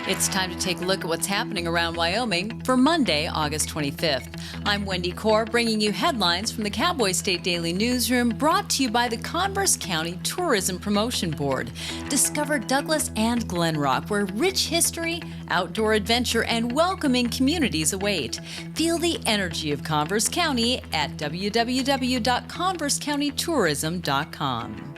It's time to take a look at what's happening around Wyoming for Monday, August 25th. I'm Wendy Core, bringing you headlines from the Cowboy State Daily Newsroom, brought to you by the Converse County Tourism Promotion Board. Discover Douglas and Glen Rock, where rich history, outdoor adventure, and welcoming communities await. Feel the energy of Converse County at www.conversecountytourism.com.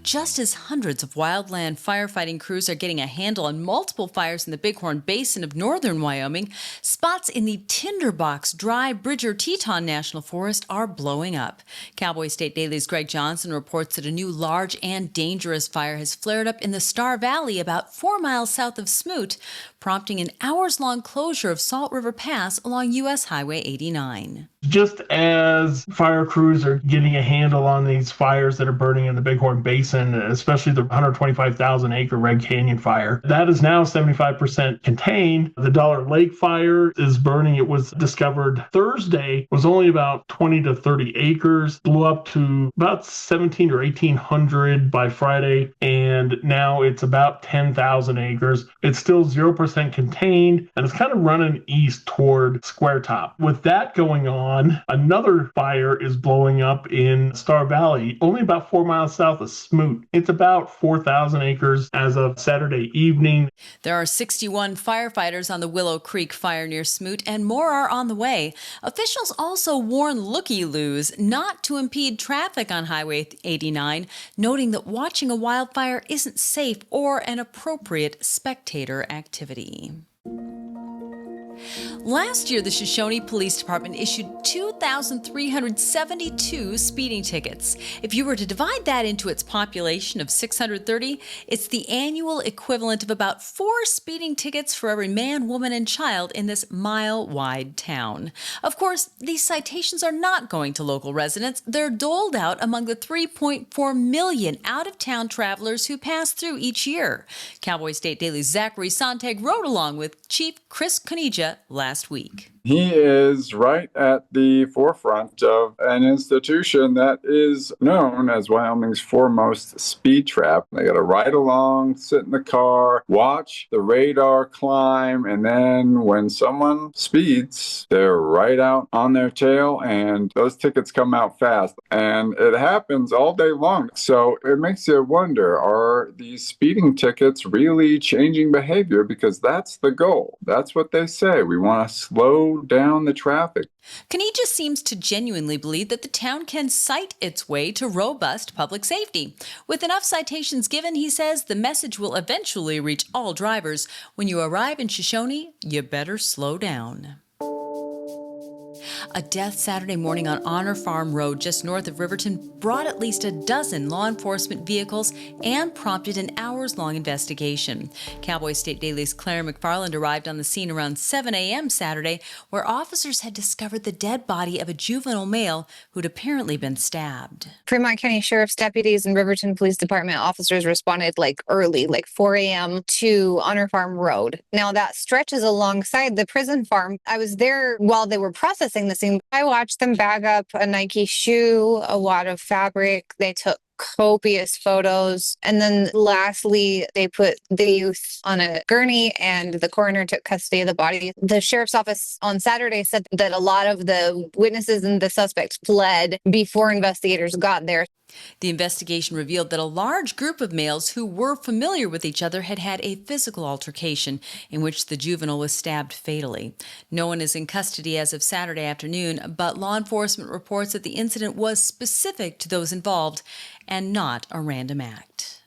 Just as hundreds of wildland firefighting crews are getting a handle on multiple fires in the Bighorn Basin of northern Wyoming, spots in the Tinderbox Dry Bridger Teton National Forest are blowing up. Cowboy State Daily's Greg Johnson reports that a new large and dangerous fire has flared up in the Star Valley about 4 miles south of Smoot, prompting an hours-long closure of Salt River Pass along U.S. Highway 89. Just as fire crews are getting a handle on these fires that are burning in the Bighorn Basin, especially the 125,000-acre Red Canyon fire, that is now 75% contained. The Dollar Lake fire is burning. It was discovered Thursday, was only about 20 to 30 acres, blew up to about 17 or 1,800 by Friday, and now it's about 10,000 acres. It's still 0% contained, and it's kind of running east toward Square Top. With that going on, another fire is blowing up in Star Valley, only about 4 miles south of Smoot. It's about 4,000 acres as of Saturday evening. There are 61 firefighters on the Willow Creek fire near Smoot, and more are on the way. Officials also warn looky-loos not to impede traffic on Highway 89, noting that watching a wildfire isn't safe or an appropriate spectator activity. Last year, the Shoshone Police Department issued 2,372 speeding tickets. If you were to divide that into its population of 630, it's the annual equivalent of about 4 speeding tickets for every man, woman, and child in this mile-wide town. Of course, these citations are not going to local residents. They're doled out among the 3.4 million out-of-town travelers who pass through each year. Cowboy State Daily's Zachary Sontag rode along with Chief Chris Conija last week. He is right at the forefront of an institution that is known as Wyoming's foremost speed trap. They got to ride along, sit in the car, watch the radar climb, and then when someone speeds, they're right out on their tail, and those tickets come out fast. And it happens all day long. So it makes you wonder, are these speeding tickets really changing behavior? Because that's the goal. That's what they say. We want to slow down the traffic. Conija seems to genuinely believe that the town can cite its way to robust public safety. With enough citations given, he says, the message will eventually reach all drivers. When you arrive in Shoshone, you better slow down. A death Saturday morning on Honor Farm Road just north of Riverton brought at least a dozen law enforcement vehicles and prompted an hours-long investigation. Cowboy State Daily's Claire McFarland arrived on the scene around 7 a.m. Saturday, where officers had discovered the dead body of a juvenile male who'd apparently been stabbed. Fremont County Sheriff's deputies and Riverton Police Department officers responded early, 4 a.m. to Honor Farm Road. Now that stretches alongside the prison farm. I was there while they were processing the scene. I watched them bag up a Nike shoe, a wad of fabric. They took copious photos. And then lastly, they put the youth on a gurney and the coroner took custody of the body. The sheriff's office on Saturday said that a lot of the witnesses and the suspects fled before investigators got there. The investigation revealed that a large group of males who were familiar with each other had had a physical altercation in which the juvenile was stabbed fatally. No one is in custody as of Saturday afternoon, but law enforcement reports that the incident was specific to those involved and not a random act.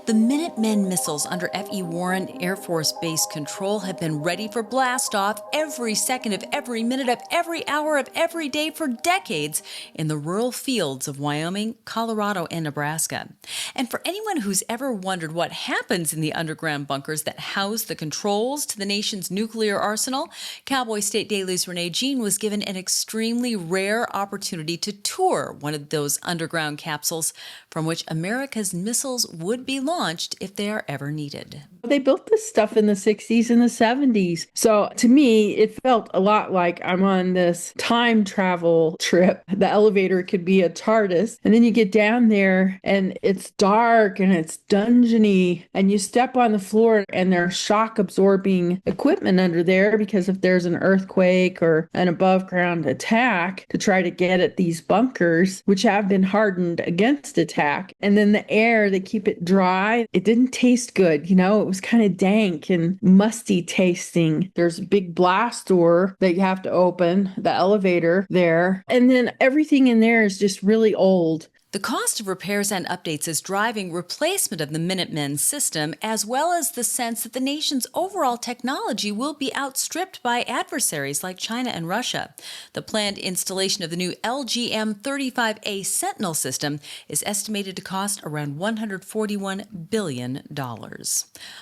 The Minutemen missiles under F.E. Warren Air Force Base control have been ready for blast-off every second of every minute of every hour of every day for decades in the rural fields of Wyoming, Colorado, and Nebraska. And for anyone who's ever wondered what happens in the underground bunkers that house the controls to the nation's nuclear arsenal, Cowboy State Daily's Renee Jean was given an extremely rare opportunity to tour one of those underground capsules from which America's missiles would could be launched if they are ever needed. They built this stuff in the 60s and the 70s. So to me, it felt a lot like I'm on this time travel trip. The elevator could be a TARDIS. And then you get down there and it's dark and it's dungeony. And you step on the floor and there's shock absorbing equipment under there because if there's an earthquake or an above ground attack to try to get at these bunkers, which have been hardened against attack. And then the air, they keep it dry. It didn't taste good. It was kind of dank and musty tasting. There's a big blast door that you have to open, the elevator there. And then everything in there is just really old. The cost of repairs and updates is driving replacement of the Minutemen system, as well as the sense that the nation's overall technology will be outstripped by adversaries like China and Russia. The planned installation of the new LGM-35A Sentinel system is estimated to cost around $141 billion.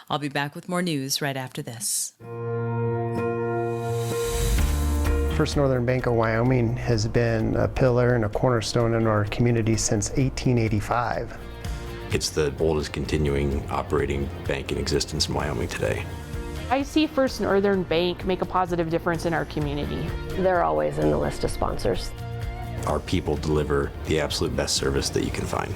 I'll be back with more news right after this. First Northern Bank of Wyoming has been a pillar and a cornerstone in our community since 1885. It's the oldest continuing operating bank in existence in Wyoming today. I see First Northern Bank make a positive difference in our community. They're always in the list of sponsors. Our people deliver the absolute best service that you can find.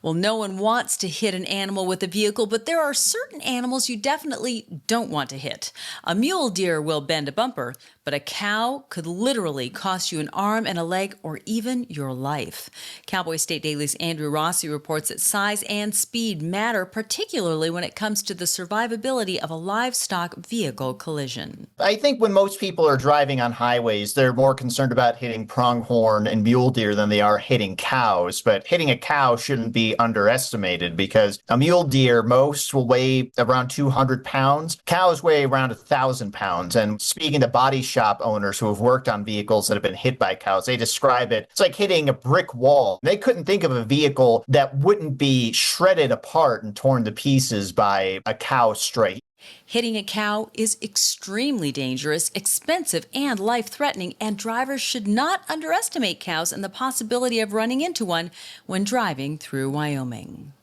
Well, no one wants to hit an animal with a vehicle, but there are certain animals you definitely don't want to hit. A mule deer will bend a bumper, but a cow could literally cost you an arm and a leg or even your life. Cowboy State Daily's Andrew Rossi reports that size and speed matter, particularly when it comes to the survivability of a livestock vehicle collision. I think when most people are driving on highways, they're more concerned about hitting pronghorn and mule deer than they are hitting cows. But hitting a cow shouldn't be underestimated because a mule deer, most will weigh around 200 pounds. Cows weigh around 1,000 pounds. And speaking to body shop owners who have worked on vehicles that have been hit by cows, they describe it's like hitting a brick wall. They couldn't think of a vehicle that wouldn't be shredded apart and torn to pieces by a cow stray. Hitting a cow is extremely dangerous, expensive, and life-threatening, and drivers should not underestimate cows and the possibility of running into one when driving through Wyoming.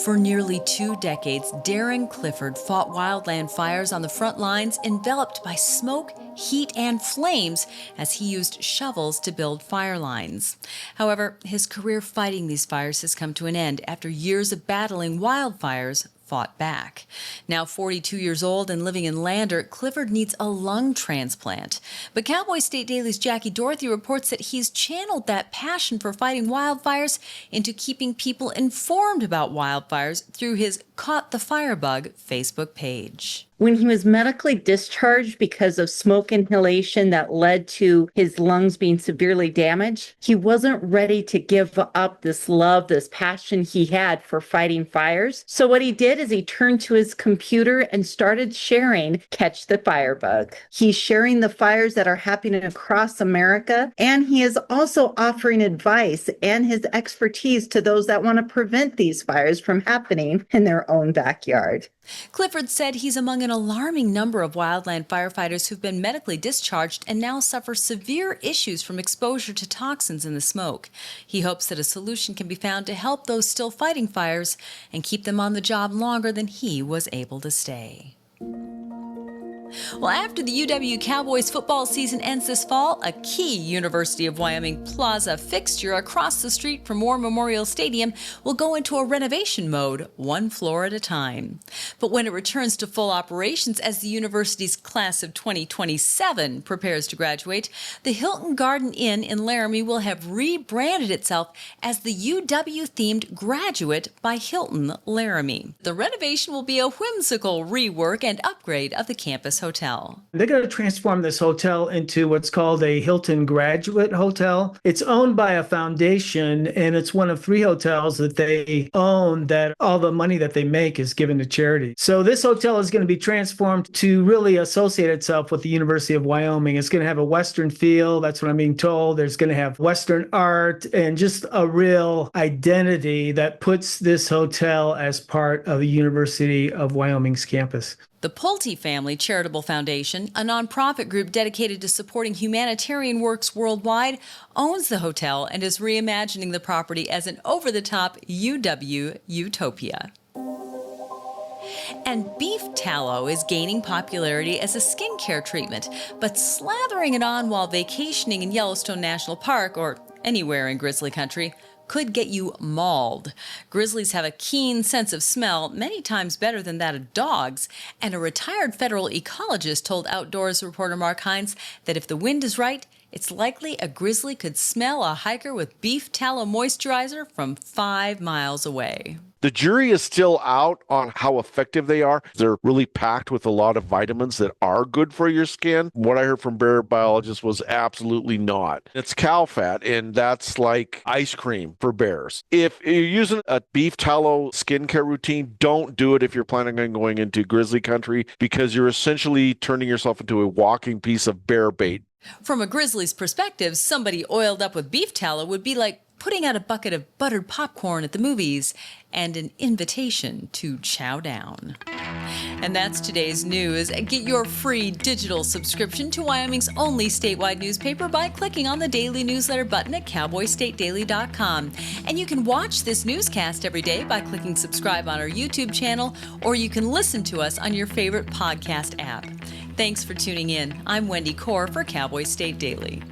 For nearly 2 decades, Darren Clifford fought wildland fires on the front lines, enveloped by smoke, heat, and flames as he used shovels to build fire lines. However, his career fighting these fires has come to an end after years of battling wildfires fought back. Now 42 years old and living in Lander, Clifford needs a lung transplant. But Cowboy State Daily's Jackie Dorothy reports that he's channeled that passion for fighting wildfires into keeping people informed about wildfires through his Caught the Firebug Facebook page. When he was medically discharged because of smoke inhalation that led to his lungs being severely damaged, he wasn't ready to give up this love, this passion he had for fighting fires. So what he did is he turned to his computer and started sharing Catch the Firebug. He's sharing the fires that are happening across America, and he is also offering advice and his expertise to those that want to prevent these fires from happening in their own backyard. Clifford said he's among an alarming number of wildland firefighters who've been medically discharged and now suffer severe issues from exposure to toxins in the smoke. He hopes that a solution can be found to help those still fighting fires and keep them on the job longer than he was able to stay. Well, after the UW Cowboys football season ends this fall, a key University of Wyoming Plaza fixture across the street from War Memorial Stadium will go into a renovation mode, one floor at a time. But when it returns to full operations as the university's class of 2027 prepares to graduate, the Hilton Garden Inn in Laramie will have rebranded itself as the UW-themed Graduate by Hilton Laramie. The renovation will be a whimsical rework and upgrade of the campus hotel. They're going to transform this hotel into what's called a Hilton Graduate Hotel. It's owned by a foundation, and it's one of 3 hotels that they own that all the money that they make is given to charity. So this hotel is going to be transformed to really associate itself with the University of Wyoming. It's going to have a Western feel. That's what I'm being told. There's going to have Western art and just a real identity that puts this hotel as part of the University of Wyoming's campus. The Pulte Family Charitable Foundation, a nonprofit group dedicated to supporting humanitarian works worldwide, owns the hotel and is reimagining the property as an over-the-top UW utopia. And beef tallow is gaining popularity as a skincare treatment, but slathering it on while vacationing in Yellowstone National Park or anywhere in grizzly country could get you mauled. Grizzlies have a keen sense of smell, many times better than that of dogs, and a retired federal ecologist told Outdoors reporter Mark Hines that if the wind is right, it's likely a grizzly could smell a hiker with beef tallow moisturizer from 5 miles away. The jury is still out on how effective they are. They're really packed with a lot of vitamins that are good for your skin. What I heard from bear biologists was absolutely not. It's cow fat, and that's like ice cream for bears. If you're using a beef tallow skincare routine, don't do it if you're planning on going into grizzly country, because you're essentially turning yourself into a walking piece of bear bait. From a grizzly's perspective, somebody oiled up with beef tallow would be like putting out a bucket of buttered popcorn at the movies and an invitation to chow down. And that's today's news. Get your free digital subscription to Wyoming's only statewide newspaper by clicking on the daily newsletter button at cowboystatedaily.com. And you can watch this newscast every day by clicking subscribe on our YouTube channel, or you can listen to us on your favorite podcast app. Thanks for tuning in. I'm Wendy Core for Cowboy State Daily.